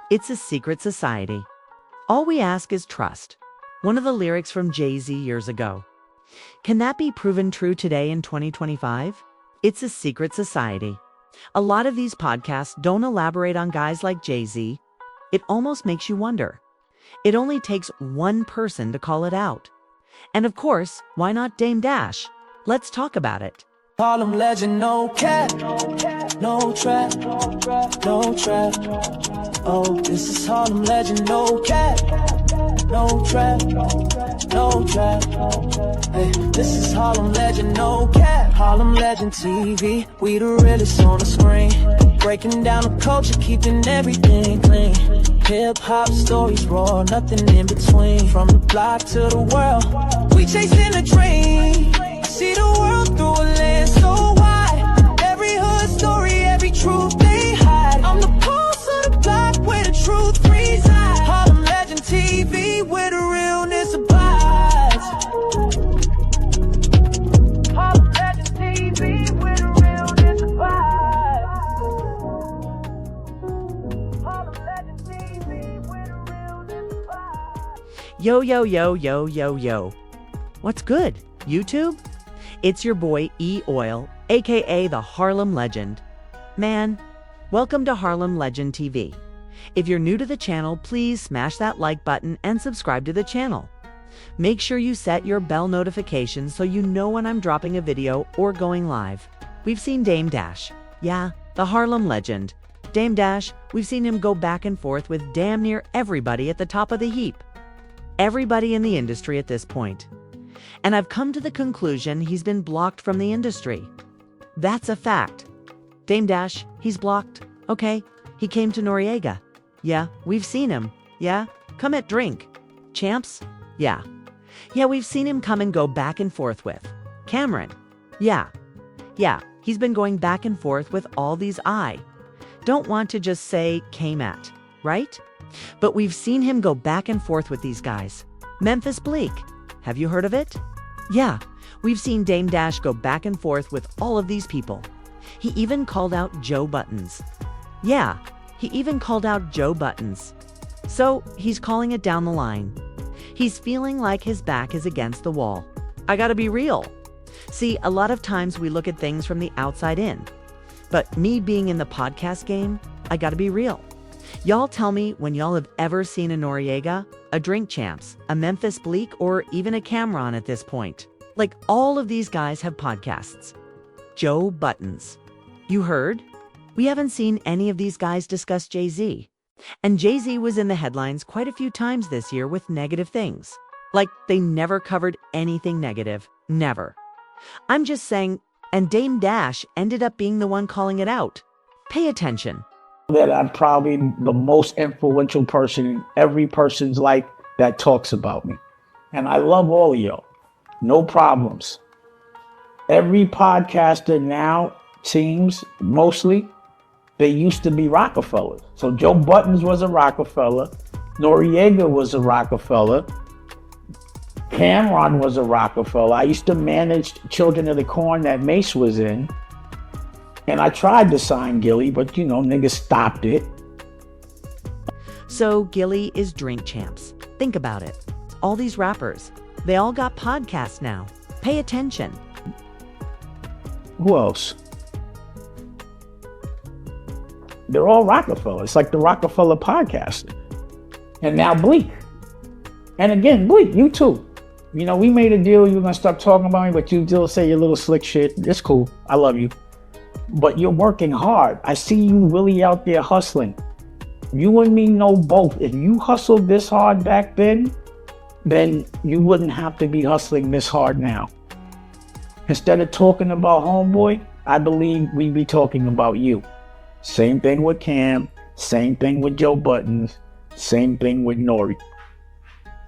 It's a secret society. All we ask is trust. One of the lyrics from Jay-Z years ago. Can that be proven true today in 2025? It's a secret society. A lot of these podcasts don't elaborate on guys like Jay-Z. It almost makes you wonder. It only takes one person to call it out. And of course, why not Dame Dash? Let's talk about it. Harlem legend, no cap, no trap, no trap. Oh, this is Harlem legend, no cap, no trap, no trap. Hey, this is Harlem legend, no cap. Harlem legend TV, we the realest on the screen. Breaking down the culture, keeping everything clean. Hip hop stories raw, nothing in between. From the block to the world, we chasing a dream. I see the world through a lens so wide. Every hood story, every truth they hide. I'm the pulse of the block where the truth resides. Harlem legend TV, where the realness abides. Harlem legend TV, where the realness abides. Harlem legend TV, where the realness abides. Yo, yo, yo, yo, yo, yo. What's good, YouTube? It's your boy E-Oil, aka the Harlem Legend. Man, welcome to Harlem Legend TV. If you're new to the channel, please smash that like button and subscribe to the channel. Make sure you set your bell notifications so you know when I'm dropping a video or going live. We've seen Dame Dash. Yeah, the Harlem Legend. Dame Dash, we've seen him go back and forth with damn near everybody at the top of the heap. Everybody in the industry at this point. And I've come to the conclusion he's been blocked from the industry. That's a fact. Dame Dash, he's blocked. Okay, he came to Noriega. Yeah, we've seen him. Yeah, come at drink. Champs? Yeah. Yeah, we've seen him come and go back and forth with. Cameron? Yeah. Yeah, he's been going back and forth with all these don't want to just say came at, right? But we've seen him go back and forth with these guys. Memphis Bleak. Have you heard of it? Yeah, we've seen Dame Dash go back and forth with all of these people. He even called out Joe Buttons. Yeah, he even called out Joe Buttons. So he's calling it down the line. He's feeling like his back is against the wall. I gotta be real. See, a lot of times we look at things from the outside in. But me being in the podcast game, I gotta be real. Y'all tell me when y'all have ever seen a Noriega, a Drink Champs, a Memphis Bleak, or even a Cameron at this point. Like, all of these guys have podcasts. Joe Buttons. You heard? We haven't seen any of these guys discuss Jay-Z. And Jay-Z was in the headlines quite a few times this year with negative things. Like, they never covered anything negative. Never. I'm just saying, and Dame Dash ended up being the one calling it out. Pay attention. That I'm probably the most influential person in every person's life that talks about me. And I love all of y'all. No problems. Every podcaster now seems, mostly, they used to be Roc-A-Fellas. So Joe Buttons was a Roc-A-Fella. Noriega was a Roc-A-Fella. Cameron was a Roc-A-Fella. I used to manage Children of the Corn that Mace was in. And I tried to sign Gilly, but niggas stopped it. So Gilly is Drink Champs. Think about it. All these rappers, they all got podcasts now. Pay attention. Who else? They're all Roc-A-Fella. It's like the Roc-A-Fella podcast. And now Bleak. And again, Bleak, you too. We made a deal. You're going to stop talking about me, but you still say your little slick shit. It's cool. I love you. But you're working hard. I see you really out there hustling. You and me know both. If you hustled this hard back then you wouldn't have to be hustling this hard now. Instead of talking about homeboy, I believe we'd be talking about you. Same thing with Cam, same thing with Joe Buttons, same thing with Nori.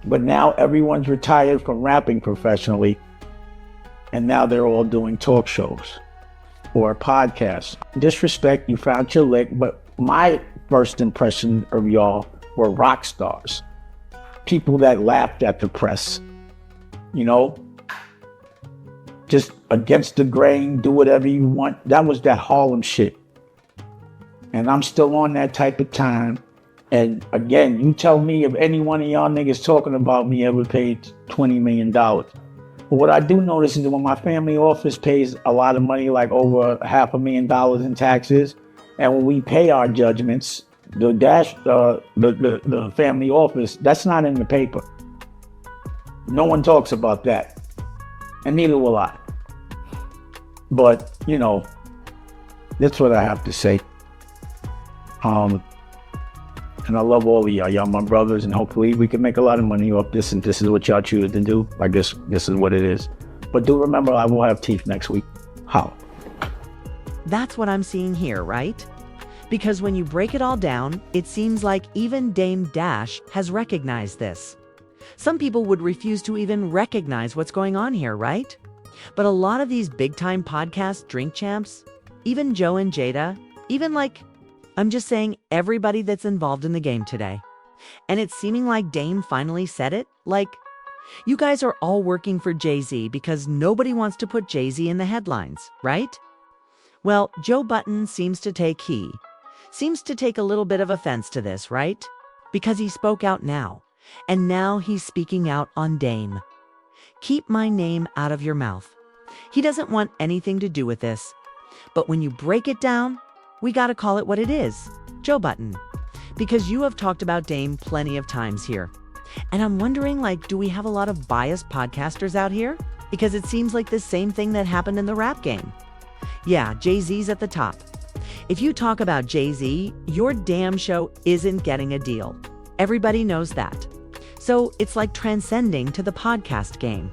But now everyone's retired from rapping professionally, and now they're all doing talk shows or podcasts. Disrespect, you found your lick, but my first impression of y'all were rock stars. People that laughed at the press. Just against the grain, do whatever you want. That was that Harlem shit. And I'm still on that type of time. And again, you tell me if any one of y'all niggas talking about me ever paid $20 million. But what I do notice is that when my family office pays a lot of money, like over $500,000 in taxes, and when we pay our judgments, the family office, that's not in the paper. No one talks about that, and neither will I. But you know, that's what I have to say. And I love all of y'all. Y'all my brothers, and hopefully we can make a lot of money off this, and this is what y'all choose to do. I guess this is what it is. But do remember, I will have teeth next week. How? That's what I'm seeing here, right? Because when you break it all down, it seems like even Dame Dash has recognized this. Some people would refuse to even recognize what's going on here, right? But a lot of these big-time podcast drink champs, even Joe and Jada, even I'm just saying everybody that's involved in the game today. And it's seeming like Dame finally said it, you guys are all working for Jay-Z because nobody wants to put Jay-Z in the headlines, right? Well, Joe Budden seems to take a little bit of offense to this, right? Because he spoke out now, and now he's speaking out on Dame. Keep my name out of your mouth. He doesn't want anything to do with this. But when you break it down, we gotta call it what it is, Joe Budden. Because you have talked about Dame plenty of times here. And I'm wondering, do we have a lot of biased podcasters out here? Because it seems like the same thing that happened in the rap game. Yeah, Jay-Z's at the top. If you talk about Jay-Z, your damn show isn't getting a deal. Everybody knows that. So it's like transcending to the podcast game.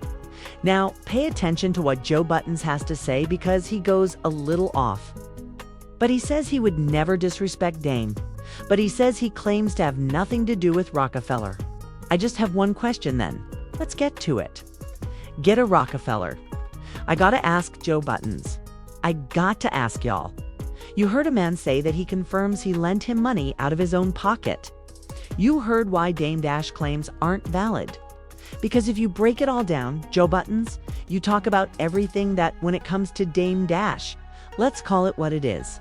Now, pay attention to what Joe Budden has to say because he goes a little off. But he says he would never disrespect Dame. But he says he claims to have nothing to do with Roc-A-Fella. I just have one question then. Let's get to it. Get a Roc-A-Fella. I gotta ask Joe Budden. I got to ask y'all. You heard a man say that he confirms he lent him money out of his own pocket. You heard why Dame Dash claims aren't valid. Because if you break it all down, Joe Budden, you talk about everything that when it comes to Dame Dash, let's call it what it is.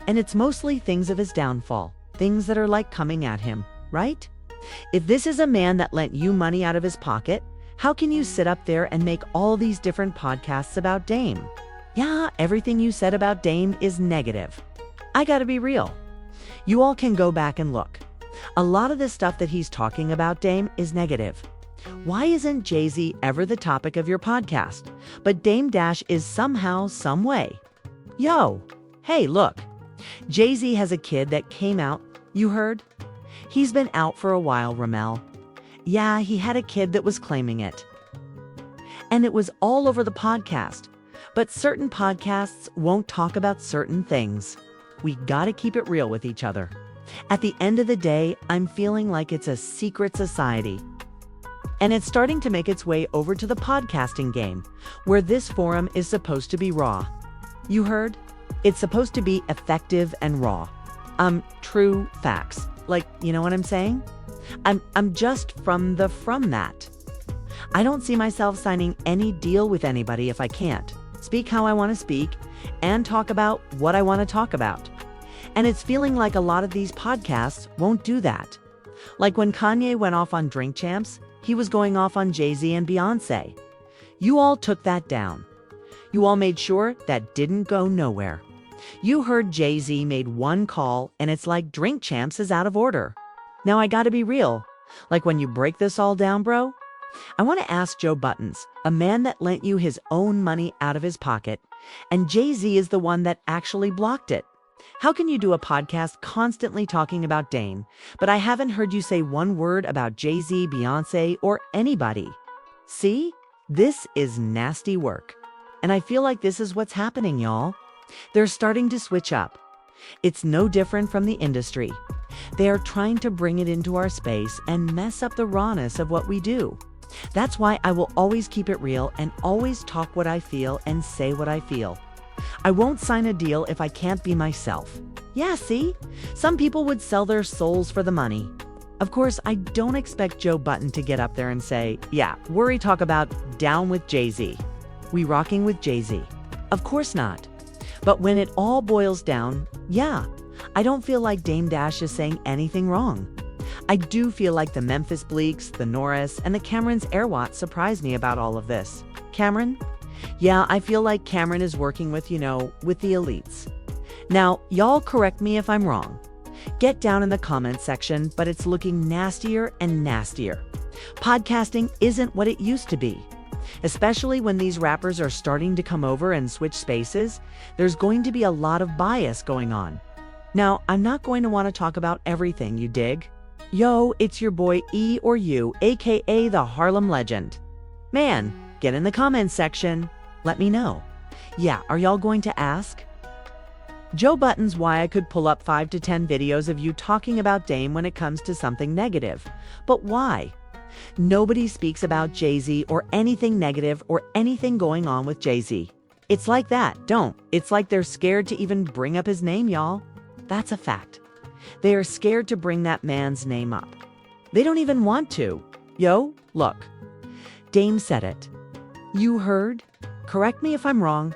And it's mostly things of his downfall, things that are coming at him, right? If this is a man that lent you money out of his pocket, how can you sit up there and make all these different podcasts about Dame? Yeah, everything you said about Dame is negative. I gotta be real. You all can go back and look. A lot of the stuff that he's talking about Dame is negative. Why isn't Jay-Z ever the topic of your podcast? But Dame Dash is somehow, some way. Yo, hey, look. Jay-Z has a kid that came out, you heard? He's been out for a while, Ramel. Yeah, he had a kid that was claiming it. And it was all over the podcast. But certain podcasts won't talk about certain things. We gotta keep it real with each other. At the end of the day, I'm feeling like it's a secret society. And it's starting to make its way over to the podcasting game, where this forum is supposed to be raw. You heard? It's supposed to be effective and raw. True facts. You know what I'm saying? I'm just from that. I don't see myself signing any deal with anybody if I can't speak how I want to speak and talk about what I want to talk about. And it's feeling like a lot of these podcasts won't do that. Like when Kanye went off on Drink Champs, he was going off on Jay-Z and Beyonce. You all took that down. You all made sure that didn't go nowhere. You heard Jay-Z made one call and it's like Drink Champs is out of order. Now I gotta be real. When you break this all down, bro, I want to ask Joe Budden, a man that lent you his own money out of his pocket, and Jay-Z is the one that actually blocked it. How can you do a podcast constantly talking about Dame, but I haven't heard you say one word about Jay-Z, Beyonce, or anybody? See? This is nasty work. And I feel like this is what's happening, y'all. They're starting to switch up. It's no different from the industry. They are trying to bring it into our space and mess up the rawness of what we do. That's why I will always keep it real and always talk what I feel and say what I feel. I won't sign a deal if I can't be myself. Yeah, see? Some people would sell their souls for the money. Of course, I don't expect Joe Budden to get up there and say, yeah, worry talk about down with Jay-Z. We rocking with Jay-Z. Of course not. But when it all boils down, yeah, I don't feel like Dame Dash is saying anything wrong. I do feel like the Memphis Bleaks, the Norris, and the Cameron's Airwatts surprised me about all of this. Cameron? Yeah, I feel like Cameron is working with, with the elites. Now, y'all correct me if I'm wrong. Get down in the comments section, but it's looking nastier and nastier. Podcasting isn't what it used to be. Especially when these rappers are starting to come over and switch spaces, there's going to be a lot of bias going on. Now, I'm not going to want to talk about everything, you dig? Yo, it's your boy E or U, aka the Harlem Legend. Man, get in the comments section. Let me know. Yeah, are y'all going to ask? Joe Button's why I could pull up 5 to 10 videos of you talking about Dame when it comes to something negative. But why? Nobody speaks about Jay-Z or anything negative or anything going on with Jay-Z. It's like that, It's like they're scared to even bring up his name, y'all. That's a fact. They are scared to bring that man's name up. They don't even want to. Yo, look. Dame said it. You heard? Correct me if I'm wrong.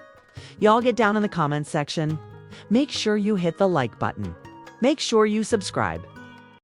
Y'all get down in the comments section. Make sure you hit the like button. Make sure you subscribe.